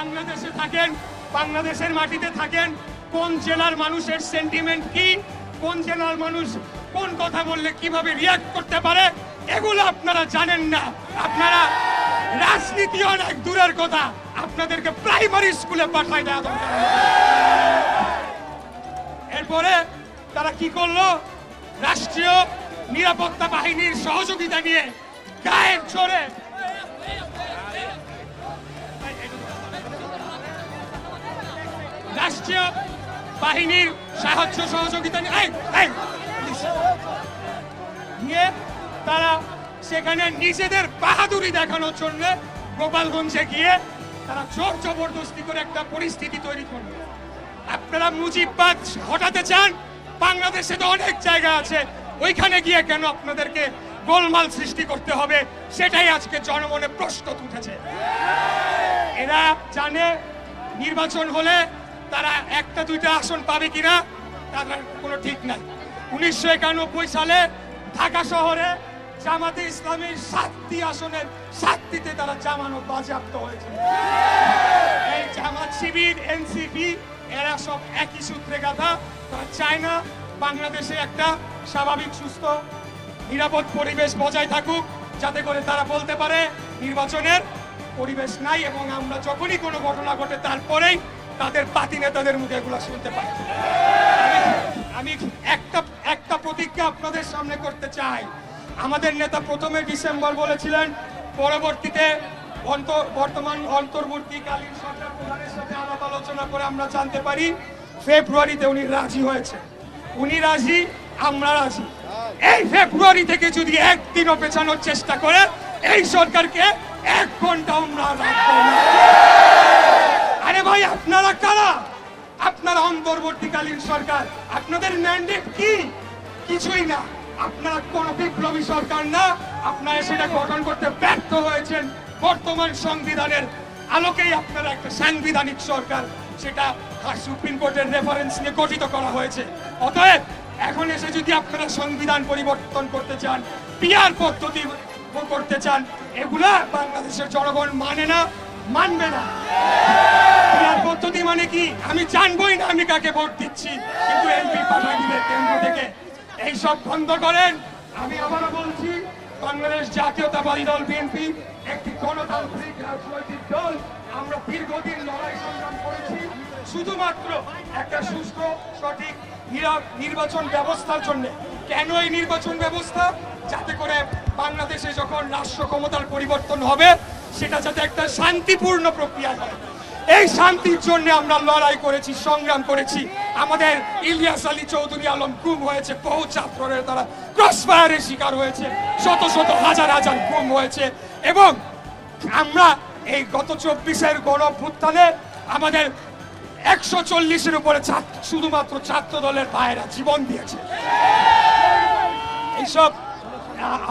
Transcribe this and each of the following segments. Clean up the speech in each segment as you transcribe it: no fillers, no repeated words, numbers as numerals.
বাংলাদেশে থাকেন, বাংলাদেশের মাটিতে থাকেন, কোন জেলার মানুষের সেন্টিমেন্ট কি, কোন জেলার মানুষ কোন কথা বললে কিভাবে রিয়াক্ট করতে পারে, এগুলো আপনারা জানেন না। আপনারা রাজনীতি অনেক দূরের কথা, আপনাদেরকে প্রাইমারি স্কুলে পাঠায় দেওয়া দরকার। এরপরে তারা কি করলো, রাষ্ট্রীয় নিরাপত্তা বাহিনীর সহযোগিতা নিয়ে গায়ের জোরে রাষ্ট্রীয় বাহিনীর সাহায্য সহযোগিতা নিয়ে তারা সেখানে নিজেদের বাহাদুরি দেখানোর জন্য গোপালগঞ্জে গিয়ে তারা জোর জবরদস্তি করে একটা পরিস্থিতি তৈরি করলো। আপনারা মুজিববাদ হটাতে চান, বাংলাদেশে তো অনেক জায়গা আছে, ওইখানে গিয়ে কেন আপনাদেরকে গোলমাল সৃষ্টি করতে হবে, সেটাই আজকে জনমনে প্রশ্ন উঠেছে। এরা জানে নির্বাচন হলে তারা একটা দুইটা আসন পাবে কিনা তার কোনো ঠিক নাই। 1991 সালে ঢাকা শহরে জামাতে ইসলামীর 7টি আসনের 7টিতে তারা জামানত বাজেয়াপ্ত হয়েছে। এই জামাত শিবির, এনসিপি এরা সব একই সূত্রে গাঁথা। তারা চায় না বাংলাদেশে একটা স্বাভাবিক সুস্থ নিরাপদ পরিবেশ বজায় থাকুক, যাতে করে তারা বলতে পারে নির্বাচনের পরিবেশ নাই, এবং আমরা যখনই কোনো ঘটনা ঘটে তারপরেই তাদের পাতি নেতাদের মুখে এগুলো শুনতে পাই। আমি একটা প্রতিজ্ঞা আপনাদের সামনে করতে চাই। আমাদের নেতা প্রথমে ডিসেম্বর বলেছিলেন, পরবর্তীতে বর্তমান অন্তর্বর্তীকালীন সরকার প্রধানের সাথে আলাপ আলোচনা করে আমরা জানতে পারি ফেব্রুয়ারিতে উনি রাজি হয়েছে। উনি রাজি, আমরা রাজি। এই ফেব্রুয়ারি থেকে যদি একদিনও পেছানোর চেষ্টা করে এই সরকারকে 1 ঘন্টা আমরা রাখবো না। আরে ভাই, আপনারা কারা? আপনারা অন্তর্বর্তীকালীন সরকার, আপনাদের ম্যান্ডেট কি? কিছুই না। আপনারা কোন বিপ্লবী সরকার না, আপনারা সেটা গঠন করতে ব্যর্থ হয়েছেন। বর্তমান সংবিধানের আলোকেই আপনারা একটা সাংবিধানিক সরকার, সেটা সুপ্রিম কোর্টের রেফারেন্স নিয়ে গঠিত করা হয়েছে। অতএব এখন এসে যদি আপনারা সংবিধান পরিবর্তন করতে চান, পিআর পদ্ধতি করতে চান, এগুলা বাংলাদেশের জনগণ মানে না, মানবে না। পিআর পদ্ধতি মানে কি আমি জানবই না, আমি কাকে ভোট দিচ্ছি, কিন্তু এমপি পাঠাই দিবে কেন্দ্র থেকে। এইসব বন্ধ করেন। আমি আবারও বলছি, বাংলাদেশ জাতীয়তাবাদী দল বিএনপি একটি গণতান্ত্রিক রাজনৈতিক দল। আমরা দীর্ঘদিন লড়াই সংগ্রাম করেছি শুধুমাত্র একটা সুস্থ সঠিক নির্বাচন ব্যবস্থার জন্য। কেন এই নির্বাচন ব্যবস্থা? যাতে করে বাংলাদেশে যখন রাষ্ট্র ক্ষমতার পরিবর্তন হবে সেটা যাতে একটা শান্তিপূর্ণ প্রক্রিয়া হয়। এই শান্তির জন্য আমরা লড়াই করেছি, সংগ্রাম করেছি। আমাদের ইলিয়াস আলী চৌধুরী আলম গুম হয়েছে, বহু ছাত্ররা তারা ক্রসফায়ারের শিকার হয়েছে, শত শত হাজার হাজার গুম হয়েছে, এবং আমরা এই গত 24-এর গণঅভ্যুত্থানে আমাদের 140-এর উপরে শুধুমাত্র ছাত্র দলের ভাইয়েরা জীবন দিয়েছে। এইসব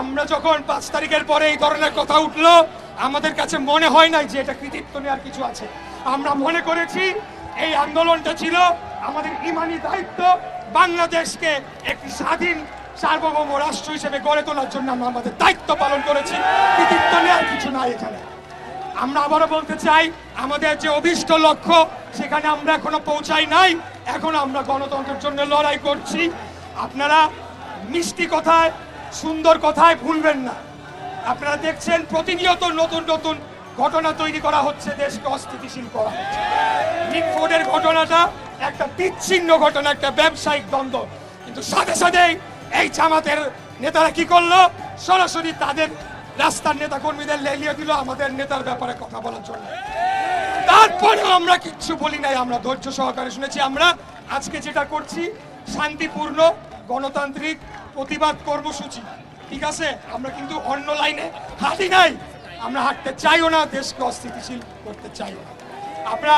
আমরা যখন 5 তারিখের পরে এই ধরনের কথা উঠলো, আমাদের কাছে মনে হয় নাই যে এটা কৃতিত্ব নেওয়ার কিছু আছে। আমরা মনে করেছি এই আন্দোলনটা ছিল আমাদের ইমানি দায়িত্ব, বাংলাদেশকে একটি স্বাধীন সার্বভৌম রাষ্ট্র হিসেবে গড়ে তোলার জন্য আমরা আমাদের দায়িত্ব পালন করেছি। কৃতিত্ব নেওয়ার কিছু নাই এখানে। আমরা আবারও বলতে চাই, আমাদের যে অভীষ্ট লক্ষ্য সেখানে আমরা এখনো পৌঁছাই নাই। এখন আমরা গণতন্ত্রের জন্য লড়াই করছি। আপনারা মিষ্টি কথায়, সুন্দর কথায় ভুলবেন না। আপনারা দেখছেন প্রতিনিয়ত নতুন নতুন ঘটনা তৈরি করা হচ্ছে, দেশকে অস্থিতিশীল করা হচ্ছে। নিকফোর্ডের ঘটনাটা একটা বিচ্ছিন্ন ঘটনা, একটা ব্যবসায়িক দ্বন্দ্ব, কিন্তু সাথে সাথে এই জামাতের নেতারা কি করলো, সরাসরি তাদের রাস্তার নেতা কর্মীদের লেলিয়ে দিল আমাদের নেতার ব্যাপারে কথা বলার জন্য। তারপরেও আমরা কিচ্ছু বলি নাই, আমরা ধৈর্য সহকারে শুনেছি। আমরা আজকে যেটা করছি শান্তিপূর্ণ গণতান্ত্রিক প্রতিবাদ কর্মসূচি, ঠিক আছে? আমরা কিন্তু অন্য লাইনে হাঁটি নাই, আমরা হাঁটতে চাইও না, দেশকে অস্থিতিশীল করতে চাইও না। আমরা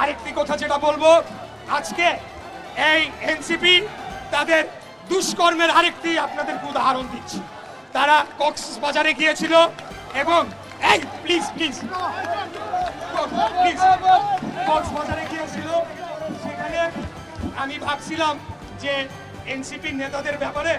আরেকটি কথা যেটা বলবো, আজকে এই এনসিপি তাদের দুষ্কর্মের আরেকটি আপনাদের উদাহরণ দিচ্ছি। তারা কক্সবাজারে গিয়েছিল এবং এই প্লিজ প্লিজ প্লিজ কক্সবাজারে গিয়েছিল। সেখানে আমি ভাবছিলাম যে এনসিপি নেতাদের ব্যাপারে,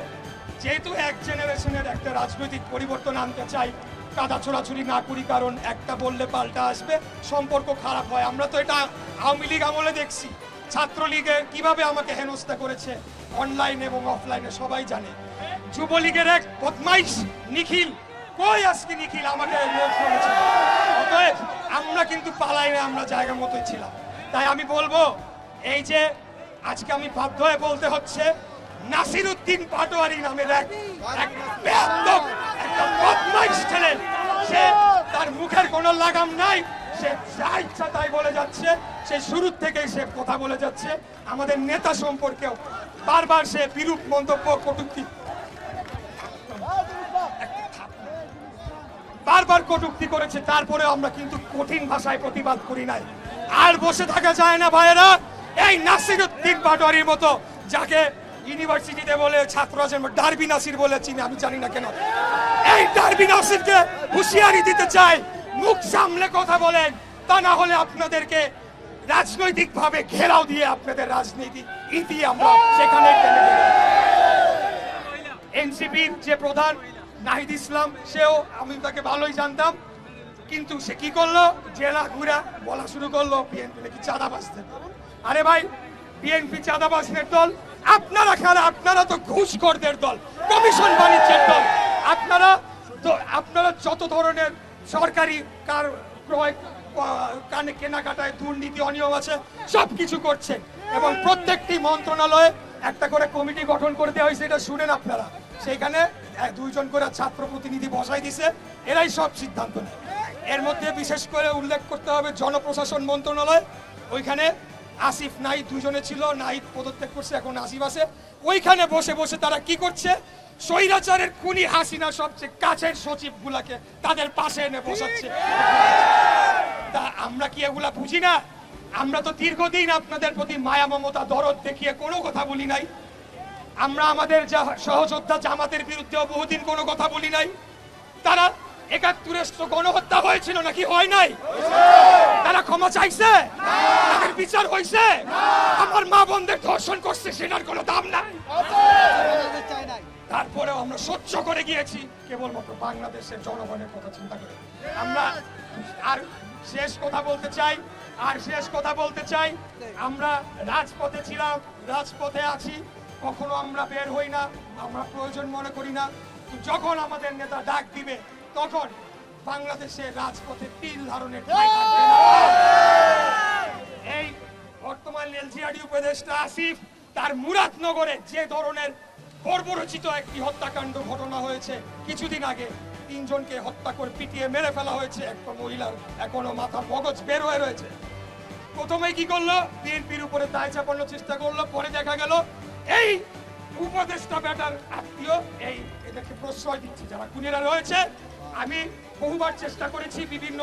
যেহেতু এক জেনারেশনের একটা রাজনৈতিক পরিবর্তন আনতে চাই, কাদা ছোড়াছুড়ি না করি, কারণ একটা বললে পাল্টা আসবে, সম্পর্ক খারাপ হয়। আমরা তো এটা আওয়ামী লীগ আমলে দেখছি, ছাত্রলীগে কিভাবে আমাকে হেনস্থা করেছে অনলাইন এবং অফলাইনে সবাই জানে। যুবলীগের এক বদমাইশ নিখিল, কই আজকে নিখিল আমাকে রোজ করেছে। অতএব আমরা কিন্তু পালাই না, আমরা জায়গা মতোই ছিলাম। তাই আমি বলবো, এই যে আজকে আমি বাধ্য হয়ে বলতে হচ্ছে, নাসিরউদ্দিন পাটোয়ারি নামের এক বেয়াদব, একটা বদমাইশ ছেলে, সে তার মুখের কোনো লাগাম নাই, সে যা ইচ্ছা তাই বলে যাচ্ছে। সে শুরু থেকেই সে কথা বলে যাচ্ছে আমাদের নেতা সম্পর্কেও, বারবার সে বিরূপ মন্তব্য কটূক্তি বারবার কটূক্তি করেছে। তারপরে আমরা কিন্তু কঠিন ভাষায় প্রতিবাদ করি নাই। আর বসে থাকা যায় না ভাইয়েরা। এই নাসিরউদ্দিন পাটোয়ারির মতো, যাকে ইউনিভার্সিটিতে বলে ছাত্ররা যেন ডারবি নাসির বলে চিনি, আমি জানি না কেন, এই ডারবি নাসিরকে হুঁশিয়ারি দিতে চাই, মুখ সামলে কথা বলেন, তা না হলে আপনাদেরকে রাজনৈতিকভাবে ঘেরাও দিয়ে আপনাদের রাজনীতি ইতি আমরা সেখানে টেনে দেব। এনসিপির যে প্রধান নাহিদ ইসলাম, সেও আমি তাকে ভালোই জানতাম, কিন্তু সে কি করলো, জেলা ঘুরা বলা শুরু করলো বিএনপি নাকি চাঁদাবাজদের দল। আরে ভাই, বিএনপি চাঁদাবাজদের দল? আপনারা খারা, আপনারা তো ঘুষখোরদের দল, কমিশন বাণিজ্যের দল। আপনারা যত ধরনের সরকারি কার ক্রয় কেনাকাটায় দুর্নীতি অনিয়ম আছে সবকিছু করছেন, এবং প্রত্যেকটি মন্ত্রণালয়ে একটা করে কমিটি গঠন করে দেওয়া হয়েছে, এটা শুনেন আপনারা। সেইখানে 2 জন করে ছাত্র প্রতিনিধি বসাই দিছে, এরাই সব সিদ্ধান্ত নেয়। এর মধ্যে বিশেষ করে উল্লেখ করতে হবে জনপ্রশাসন মন্ত্রণালয়, ওইখানে আসিফ নাহিদ 2 জনে ছিল, নাহিদ পদত্যাগ করছে, এখন আসিফ আছে। ওইখানে বসে বসে তারা কি করছে, স্বৈরাচারের খুনি হাসিনা সবচেয়ে কাছের সচিব গুলাকে তাদের পাশে এনে বসাচ্ছে। তা আমরা কি এগুলা বুঝি না? আমরা তো দীর্ঘদিন আপনাদের প্রতি মায়া মমতা দরদ দেখিয়ে কোনো কথা বলি নাই। আমরা আমাদের সহযোদ্ধা জামাতের বিরুদ্ধেও বহুদিন কোনো কথা বলি নাই। তারা ৭১ গণহত্যা হয়েছিল নাকি হয় নাই? তারা ক্ষমা চাইছে? তাদের বিচার হয়েছে? আমার মা বোনদের ধর্ষণ করছে, সেটার কোনো দাম নাই। তারপরেও আমরা সহ্য করে গিয়েছি কেবলমাত্র বাংলাদেশের জনগণের কথা চিন্তা করে। আমরা আর শেষ কথা বলতে চাই, আমরা রাজপথে ছিলাম, রাজপথে আছি, কখনো আমরা বের হই না, আমরা প্রয়োজন মনে করি না। যখন আমাদের নেতা ডাক দিবে, তখন বাংলাদেশের রাজপথে তিল ধারণের ঠাঁই থাকবে না। এই বর্তমান এলজিআরডি উপদেষ্টা আসিফ, তার মুরাদনগরে যে ধরনের বর্বরচিত একটি হত্যাকাণ্ড ঘটনা হয়েছে কিছুদিন আগে, 3 জনকে হত্যা করে পিটিয়ে মেরে ফেলা হয়েছে, একটা মহিলার এখনো মাথা মগজ বের হয়ে রয়েছে। প্রথমে কি করলো, বিএনপির উপরে দায় চাপানোর চেষ্টা করলো, পরে দেখা গেল এই উপদেষ্টা বেটার আত্মীয় এই এদেরকে প্রশ্রয় দিচ্ছে যারা খুনিরা রয়েছে। আমি বহুবার চেষ্টা করেছি বিভিন্ন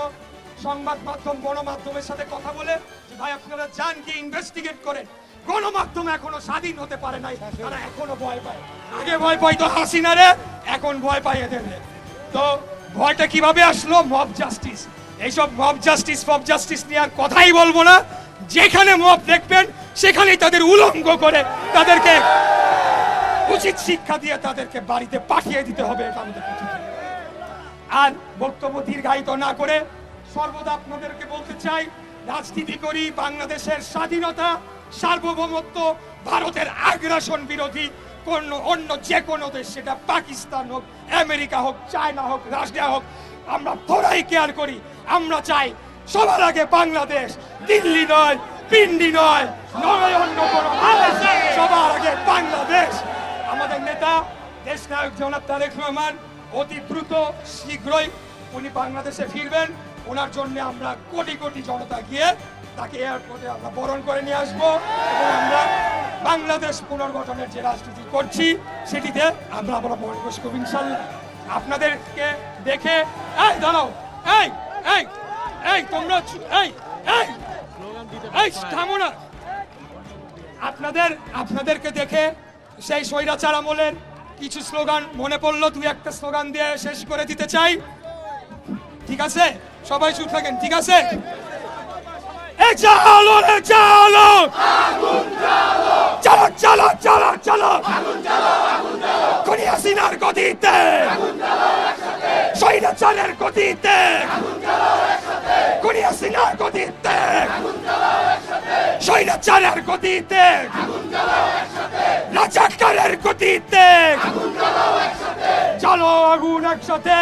সংবাদ মাধ্যম গণমাধ্যমের সাথে কথা বলে, যে ভাই আপনারা যান কি ইনভেস্টিগেট করেন। গণমাধ্যম এখনো স্বাধীন হতে পারে নাই, তারা এখনো ভয় পায়। আগে ভয় পাইতো হাসিনারে, এখন ভয় পায় এদের। তো ভয়টা কিভাবে আসলো? Mob justice. এইসব মব জাস্টিস নিয়ে আর কথাই বলবো না। যেখানে মব দেখবেন সেখানেই তাদের উলঙ্গ করে তাদেরকে উচিত শিক্ষা দিয়ে তাদেরকে বাড়িতে পাঠিয়ে দিতে হবে, এটা আমাদের উচিত। আর বক্তব্য দীর্ঘায়িত না করে সর্বদা আপনাদেরকে বলতে চাই, রাজনীতি করি বাংলাদেশের স্বাধীনতা, সার্বভৌমত্ব, ভারতের আগ্রাসন বিরোধী অন্য যে কোনো দেশ, সেটা পাকিস্তান হোক, আমেরিকা হোক, চায়না হোক, রাশিয়া হোক, আমরা থোড়াই কেয়ার করি। আমরা চাই সবার আগে বাংলাদেশ, দিল্লি নয়, পিন্ডি নয়, অন্য কোনো, সবার আগে বাংলাদেশ। আমাদের নেতা দেশ নায়ক জনাব তারেক রহমান অতি দ্রুত শীঘ্রই উনি বাংলাদেশে ফিরবেন। ওনার জন্য আমরা কোটি কোটি জনতা গিয়ে তাকে এয়ারপোর্টে আমরা বরণ করে নিয়ে আসবো, এবং আমরা বাংলাদেশ পুনর্গঠনের যে রাজনীতি করছি সেটিতে আমরা মনোনিবেশ করব ইনশাআল্লাহ। আপনাদেরকে দেখে এই দাঁড়াও, এই এই এই তোমরা এই এই এই থামো না। আপনাদেরকে দেখে সেই স্বৈরাচার আমলের কিছু স্লোগান মনে পড়লো, 2-1টা স্লোগান দিয়ে শেষ করে দিতে চাই। ঠিক আছে, সবাই চুপ থাকেন, ঠিক আছে? চলো রে চলো, চলো চলো চলো চলো, খুনি হাসিনার গদিতে স্বৈরাচারের গতিতে কুড়িয়া সিনার গতিতে স্বৈরাচারের গতিতে রাজাকারের গতিতে চলো আগুন একসাথে